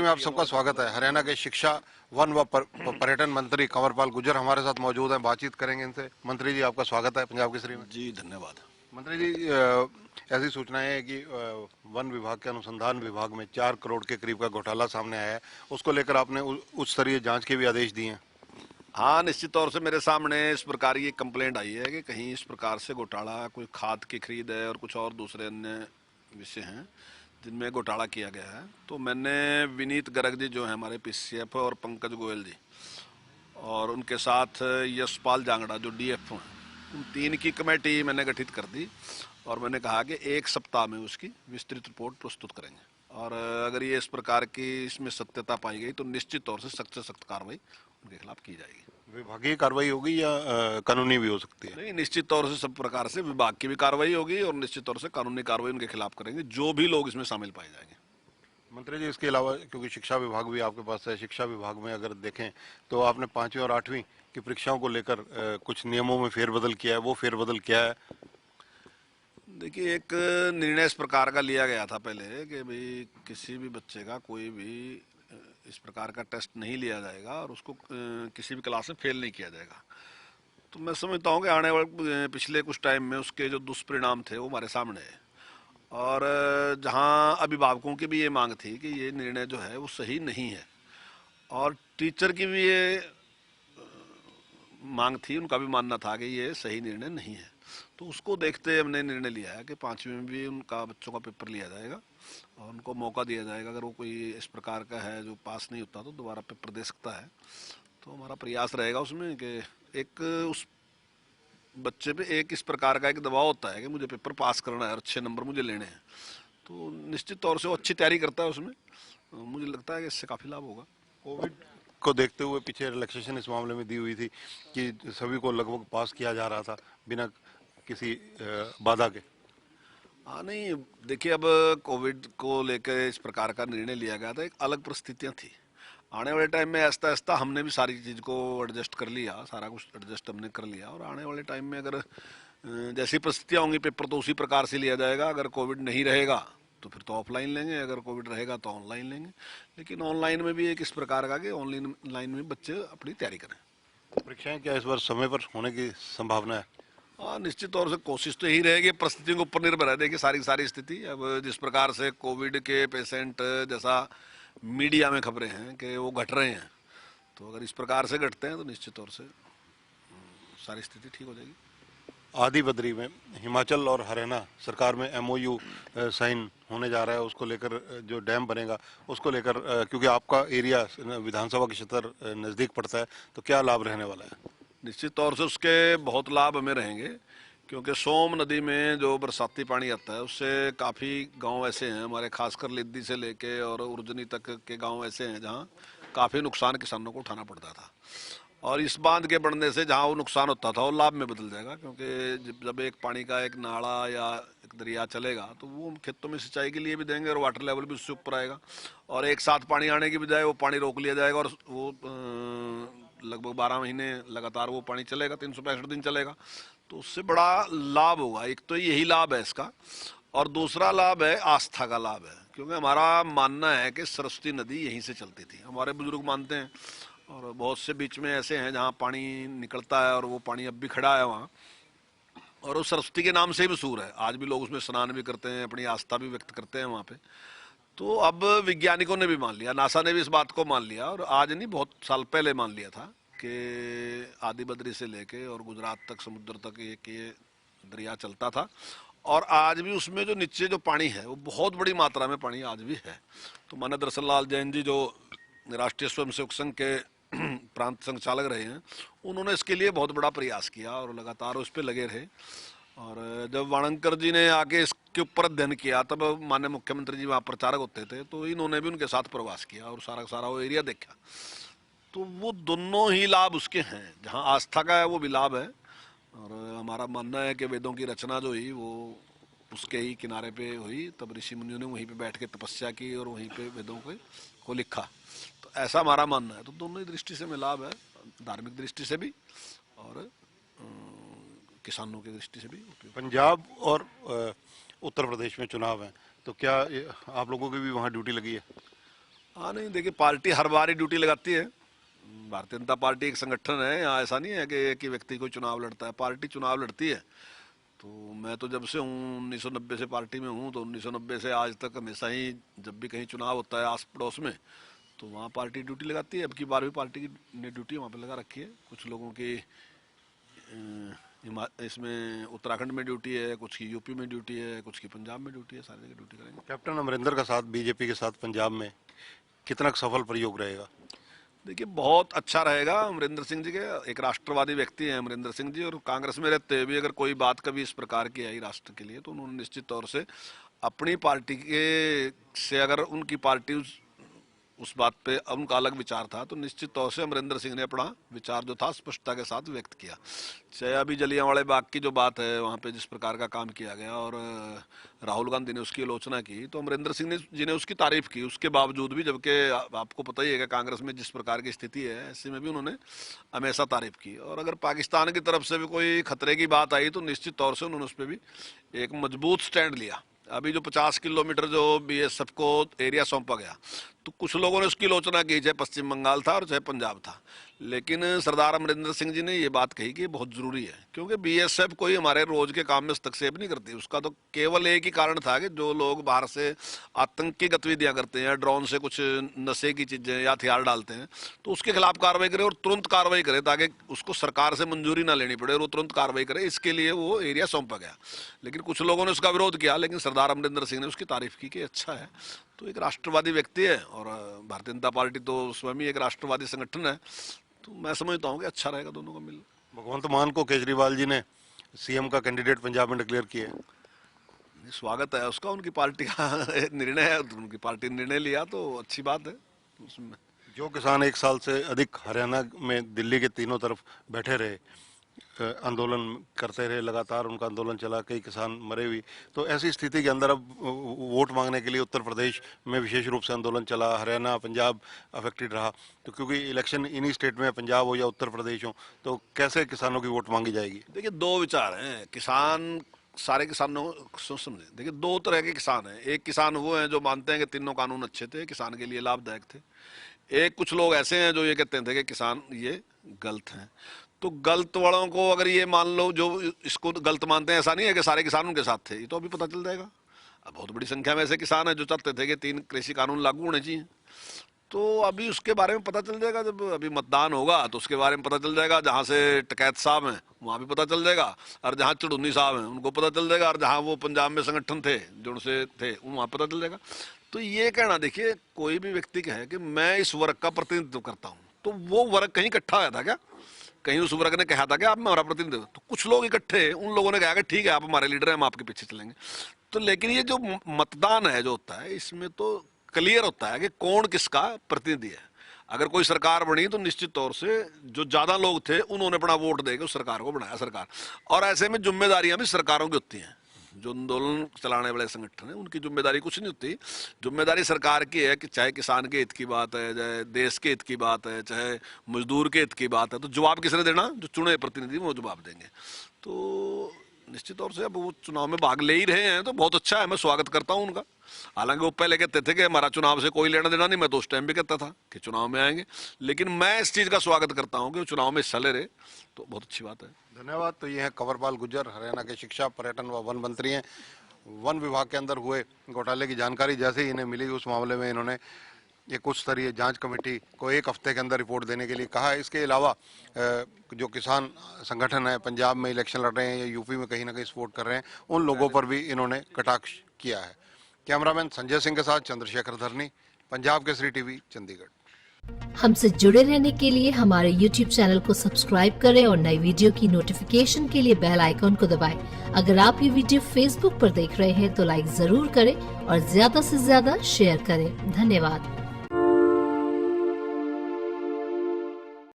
में आप सबका स्वागत है। हरियाणा के शिक्षा, वन व पर्यटन मंत्री कंवरपाल गुर्जर हमारे साथ मौजूद हैं। बातचीत करेंगे इनसे। मंत्री जी, आपका स्वागत है पंजाब केसरी में। जी धन्यवाद। मंत्री जी, ऐसी सूचनाएं हैं कि वन विभाग के अनुसंधान विभाग में 4 करोड़ के करीब का घोटाला सामने आया है। उसको लेकर आपने उच्च स्तरीय जांच के भी आदेश दिए हैं। हाँ, निश्चित तौर से मेरे सामने इस प्रकार की कंप्लेंट आई है कि कहीं इस प्रकार से घोटाला, कोई खाद की खरीद है और कुछ और दूसरे अन्य विषय हैं जिनमें घोटाला किया गया है। तो मैंने विनीत गर्ग जी जो है हमारे पीसीएफ और पंकज गोयल जी और उनके साथ यशपाल जांगड़ा जो डीएफ हैं, उन 3 की कमेटी मैंने गठित कर दी और मैंने कहा कि 1 सप्ताह में उसकी विस्तृत रिपोर्ट प्रस्तुत करेंगे और अगर ये इस प्रकार की इसमें सत्यता पाई गई तो निश्चित तौर से सख्त कार्रवाई उनके खिलाफ की जाएगी। विभागीय कार्रवाई होगी या कानूनी भी हो सकती है? नहीं, निश्चित तौर से सब प्रकार से विभाग की भी कार्रवाई होगी और निश्चित तौर से कानूनी कार्रवाई उनके खिलाफ करेंगे जो भी लोग इसमें शामिल पाए जाएंगे। मंत्री जी, इसके अलावा क्योंकि शिक्षा विभाग भी आपके पास है, शिक्षा विभाग में अगर देखें तो आपने 5वीं और 8वीं की परीक्षाओं को लेकर कुछ नियमों में फेरबदल किया है। वो फेरबदल क्या है? देखिए, एक निर्णय इस प्रकार का लिया गया था पहले कि भाई किसी भी बच्चे का कोई भी इस प्रकार का टेस्ट नहीं लिया जाएगा और उसको किसी भी क्लास में फेल नहीं किया जाएगा। तो मैं समझता हूँ कि आने वाले पिछले कुछ टाइम में उसके जो दुष्परिणाम थे वो हमारे सामने है और जहाँ अभिभावकों की भी ये मांग थी कि ये निर्णय जो है वो सही नहीं है और टीचर की भी ये मांग थी, उनका भी मानना था कि ये सही निर्णय नहीं है। तो उसको देखते हमने निर्णय लिया है कि 5वीं में भी उनका बच्चों का पेपर लिया जाएगा और उनको मौका दिया जाएगा। अगर वो कोई इस प्रकार का है जो पास नहीं होता तो दोबारा पेपर दे सकता है। तो हमारा प्रयास रहेगा उसमें कि एक उस बच्चे पे एक इस प्रकार का एक दबाव होता है कि मुझे पेपर पास करना है और अच्छे नंबर मुझे लेने हैं। तो निश्चित तौर से वो अच्छी तैयारी करता है उसमें, मुझे लगता है कि इससे काफ़ी लाभ होगा। कोविड को देखते हुए पीछे रिलैक्सेशन इस मामले में दी हुई थी कि सभी को लगभग पास किया जा रहा था बिना किसी बाधा के। हाँ, नहीं, देखिए, अब कोविड को लेकर इस प्रकार का निर्णय लिया गया था, एक अलग परिस्थितियां थी। आने वाले टाइम में आहिस्ता आहिस्ता हमने भी सारी चीज़ को एडजस्ट कर लिया, सारा कुछ एडजस्ट हमने कर लिया और आने वाले टाइम में अगर जैसी परिस्थितियां होंगी पेपर तो उसी प्रकार से लिया जाएगा। अगर कोविड नहीं रहेगा तो फिर तो ऑफलाइन लेंगे, अगर कोविड रहेगा तो ऑनलाइन लेंगे। लेकिन ऑनलाइन में भी एक इस प्रकार का कि ऑनलाइन में बच्चे अपनी तैयारी करें। परीक्षाएं क्या इस बार समय पर होने की संभावना है? हाँ, निश्चित तौर से कोशिश तो यही रहेगी, परिस्थितियों के ऊपर निर्भर है। देखिए, सारी सारी स्थिति अब जिस प्रकार से कोविड के पेशेंट जैसा मीडिया में खबरें हैं कि वो घट रहे हैं, तो अगर इस प्रकार से घटते हैं तो निश्चित तौर से सारी स्थिति ठीक हो जाएगी। आदि बद्री में हिमाचल और हरियाणा सरकार में एमओयू साइन होने जा रहा है। उसको लेकर जो डैम बनेगा उसको लेकर क्योंकि आपका एरिया विधानसभा के क्षेत्र नज़दीक पड़ता है, तो क्या लाभ रहने वाला है? निश्चित तौर से उसके बहुत लाभ हमें रहेंगे क्योंकि सोम नदी में जो बरसाती पानी आता है उससे काफ़ी गांव ऐसे हैं हमारे, खासकर लिद्दी से लेके और उर्जनी तक के गांव ऐसे हैं जहां काफ़ी नुकसान किसानों को उठाना पड़ता था। और इस बांध के बढ़ने से जहां वो नुकसान होता था वो लाभ में बदल जाएगा क्योंकि जब एक पानी का एक नाला या एक दरिया चलेगा तो वो खेतों में सिंचाई के लिए भी देंगे और वाटर लेवल भी उससे ऊपर आएगा और एक साथ पानी आने की बजाय वो पानी रोक लिया जाएगा और वो लगभग 12 महीने लगातार वो पानी चलेगा, 365 दिन चलेगा। तो उससे बड़ा लाभ होगा। एक तो यही लाभ है इसका और दूसरा लाभ है आस्था का लाभ है क्योंकि हमारा मानना है कि सरस्वती नदी यहीं से चलती थी, हमारे बुजुर्ग मानते हैं और बहुत से बीच में ऐसे हैं जहाँ पानी निकलता है और वो पानी अब भी खड़ा है वहाँ और वो सरस्वती के नाम से ही मशहूर है। आज भी लोग उसमें स्नान भी करते हैं, अपनी आस्था भी व्यक्त करते हैं वहाँ पे। तो अब वैज्ञानिकों ने भी मान लिया, नासा ने भी इस बात को मान लिया और आज नहीं, बहुत साल पहले मान लिया था कि आदि बद्री से लेके और गुजरात तक समुद्र तक एक ये दरिया चलता था और आज भी उसमें जो नीचे जो पानी है वो बहुत बड़ी मात्रा में पानी आज भी है। तो माननीय दरअसल लाल जैन जी जो राष्ट्रीय स्वयंसेवक संघ के प्रांत संचालक रहे हैं, उन्होंने इसके लिए बहुत बड़ा प्रयास किया और लगातार उस पर लगे रहे। और जब वाणंकर जी ने आके इसके ऊपर अध्ययन किया तब माननीय मुख्यमंत्री जी वहाँ प्रचारक होते थे तो इन्होंने भी उनके साथ प्रवास किया और सारा सारा वो एरिया देखा। तो वो दोनों ही लाभ उसके हैं, जहाँ आस्था का है वो भी लाभ है और हमारा मानना है कि वेदों की रचना जो हुई वो उसके ही किनारे पे हुई, तब ऋषि मुनियों ने वहीं पे बैठ के तपस्या की और वहीं पे वेदों को लिखा। तो ऐसा हमारा मानना है। तो दोनों ही दृष्टि से में लाभ है, धार्मिक दृष्टि से भी और किसानों की दृष्टि से भी। पंजाब और उत्तर प्रदेश में चुनाव है, तो क्या आप लोगों की भी वहाँ ड्यूटी लगी है? हाँ नहीं, देखिए पार्टी हर बार ही ड्यूटी लगाती है। भारतीय जनता पार्टी एक संगठन है, यहाँ ऐसा नहीं है कि एक ही व्यक्ति कोई चुनाव लड़ता है, पार्टी चुनाव लड़ती है। तो मैं तो जब से हूँ 1990 से पार्टी में हूँ, तो 1990 से आज तक हमेशा ही जब भी कहीं चुनाव होता है आस पड़ोस में, तो वहाँ पार्टी ड्यूटी लगाती है। अब की बार भी पार्टी की ने ड्यूटी वहाँ पे लगा रखी है। कुछ लोगों की इसमें उत्तराखंड में ड्यूटी है, कुछ की यूपी में ड्यूटी है, कुछ की पंजाब में ड्यूटी है, सारी जगह ड्यूटी करेंगे। कैप्टन अमरिंदर का साथ बीजेपी के साथ पंजाब में कितना सफल प्रयोग रहेगा? देखिए बहुत अच्छा रहेगा। अमरिंदर सिंह जी के एक राष्ट्रवादी व्यक्ति हैं अमरिंदर सिंह जी, और कांग्रेस में रहते हुए भी अगर कोई बात कभी इस प्रकार की आई राष्ट्र के लिए, तो उन्होंने निश्चित तौर से अपनी पार्टी के से, अगर उनकी पार्टी उस बात पे उनका अलग विचार था, तो निश्चित तौर से अमरिंदर सिंह ने अपना विचार जो था स्पष्टता के साथ व्यक्त किया। चाहे अभी जलियांवाले बाग की जो बात है, वहाँ पे जिस प्रकार का काम किया गया और राहुल गांधी ने उसकी आलोचना की, तो अमरिंदर सिंह जी ने उसकी तारीफ की। उसके बावजूद भी, जबकि आपको पता ही है कि कांग्रेस में जिस प्रकार की स्थिति है, ऐसे में भी उन्होंने हमेशा तारीफ की। और अगर पाकिस्तान की तरफ से भी कोई खतरे की बात आई, तो निश्चित तौर से उन्होंने उस पर भी एक मजबूत स्टैंड लिया। अभी जो 50 किलोमीटर जो बीएसएफ को एरिया सौंपा गया, तो कुछ लोगों ने उसकी आलोचना की, चाहे पश्चिम बंगाल था और चाहे पंजाब था, लेकिन सरदार अमरिंदर सिंह जी ने ये बात कही कि ये बहुत ज़रूरी है, क्योंकि बीएसएफ कोई हमारे रोज के काम में हस्तक्षेप नहीं करती। उसका तो केवल एक ही कारण था कि जो लोग बाहर से आतंकी गतिविधियां करते हैं, ड्रोन से कुछ नशे की चीज़ें या हथियार डालते हैं, तो उसके खिलाफ कार्रवाई करे और तुरंत कार्रवाई करे, ताकि उसको सरकार से मंजूरी ना लेनी पड़े और वो तुरंत कार्रवाई करे। इसके लिए वो एरिया सौंपा गया। लेकिन कुछ लोगों ने उसका विरोध किया, लेकिन सरदार अमरिंदर सिंह ने उसकी तारीफ की कि अच्छा है। तो एक राष्ट्रवादी व्यक्ति है, और भारतीय जनता पार्टी तो स्वयं ही एक राष्ट्रवादी संगठन है, तो मैं समझता हूँ कि अच्छा रहेगा दोनों का मिल। भगवंत मान को केजरीवाल जी ने सीएम का कैंडिडेट पंजाब में डिक्लेयर किया है। स्वागत है उसका, उनकी पार्टी का निर्णय है, उनकी पार्टी ने निर्णय लिया तो अच्छी बात है उसमें। जो किसान 1 साल से अधिक हरियाणा में दिल्ली के तीनों तरफ बैठे रहे, आंदोलन करते रहे, लगातार उनका आंदोलन चला, कई किसान मरे भी, तो ऐसी स्थिति के अंदर अब वोट मांगने के लिए उत्तर प्रदेश में विशेष रूप से आंदोलन चला, हरियाणा पंजाब अफेक्टेड रहा, तो क्योंकि इलेक्शन इन्हीं स्टेट में, पंजाब हो या उत्तर प्रदेश हो, तो कैसे किसानों की वोट मांगी जाएगी? देखिए दो विचार हैं, किसान सारे किसानों को समझे। देखिए दो तरह के किसान हैं। एक किसान वो हैं जो मानते हैं कि तीनों कानून अच्छे थे, किसान के लिए लाभदायक थे। एक कुछ लोग ऐसे हैं जो ये कहते थे कि किसान ये गलत हैं। तो गलत वालों को अगर ये मान लो, जो इसको गलत मानते हैं, ऐसा नहीं है कि सारे किसान उनके साथ थे, ये तो अभी पता चल जाएगा। अब बहुत बड़ी संख्या में ऐसे किसान हैं जो चाहते थे कि 3 कृषि कानून लागू होने चाहिए। तो अभी उसके बारे में पता चल जाएगा, जब अभी मतदान होगा तो उसके बारे में पता चल जाएगा। जहाँ से टकैत साहब हैं वहाँ भी पता चल जाएगा, और जहाँ चुड़ुन्नी साहब हैं उनको पता चल जाएगा, और जहाँ वो पंजाब में संगठन थे जो उनसे थे वहाँ पता चल जाएगा। तो ये कहना, देखिए कोई भी व्यक्ति कहे कि मैं इस वर्ग का प्रतिनिधित्व करता हूँ, तो वो वर्ग कहीं इकट्ठा आया था क्या? कहीं उस वर्ग ने कहा था कि आप हमारा प्रतिनिधित्व? तो कुछ लोग इकट्ठे, उन लोगों ने कहा कि ठीक है आप हमारे लीडर हैं, हम आपके पीछे चलेंगे। तो लेकिन ये जो मतदान है जो होता है, इसमें तो क्लियर होता है कि कौन किसका प्रतिनिधि है। अगर कोई सरकार बनी तो निश्चित तौर से जो ज्यादा लोग थे उन्होंने अपना वोट देकर उस सरकार को बनाया सरकार। और ऐसे में जिम्मेदारियां भी सरकारों की होती हैं। जो आंदोलन चलाने वाले संगठन है उनकी जिम्मेदारी कुछ नहीं होती, जिम्मेदारी सरकार की है कि चाहे किसान के हित की बात है, चाहे देश के हित की बात है, चाहे मजदूर के हित की बात है, तो जवाब किसने देना? जो चुने प्रतिनिधि वो जवाब देंगे। तो निश्चित तौर से अब वो चुनाव में भाग ले ही रहे हैं, तो बहुत अच्छा है, मैं स्वागत करता हूं उनका। हालांकि वो पहले कहते थे कि हमारा चुनाव से कोई लेना देना नहीं, मैं तो उस टाइम भी कहता था कि चुनाव में आएंगे, लेकिन मैं इस चीज का स्वागत करता हूं कि वो चुनाव में हिस्सा ले रहे, तो बहुत अच्छी बात है। धन्यवाद। तो ये है कंवरपाल गुर्जर, हरियाणा के शिक्षा, पर्यटन व वन मंत्री हैं। वन विभाग के अंदर हुए घोटाले की जानकारी जैसे ही इन्हें मिली, उस मामले में इन्होंने एक उच्च स्तरीय जांच कमेटी को 1 हफ्ते के अंदर रिपोर्ट देने के लिए कहा है। इसके अलावा जो किसान संगठन है, पंजाब में इलेक्शन लड़ रहे हैं या यूपी में कहीं ना कहीं सपोर्ट कर रहे हैं, उन लोगों पर भी इन्होंने कटाक्ष किया है। कैमरामैन संजय सिंह के साथ चंद्रशेखर धरनी, पंजाब केसरी टीवी, चंडीगढ़। हमसे जुड़े रहने के लिए हमारे YouTube चैनल को सब्सक्राइब करें और नई वीडियो की नोटिफिकेशन के लिए बेल आइकॉन को दबाएं। अगर आप ये वीडियो Facebook पर देख रहे हैं तो लाइक जरूर करें और ज्यादा से ज्यादा शेयर करें। धन्यवाद।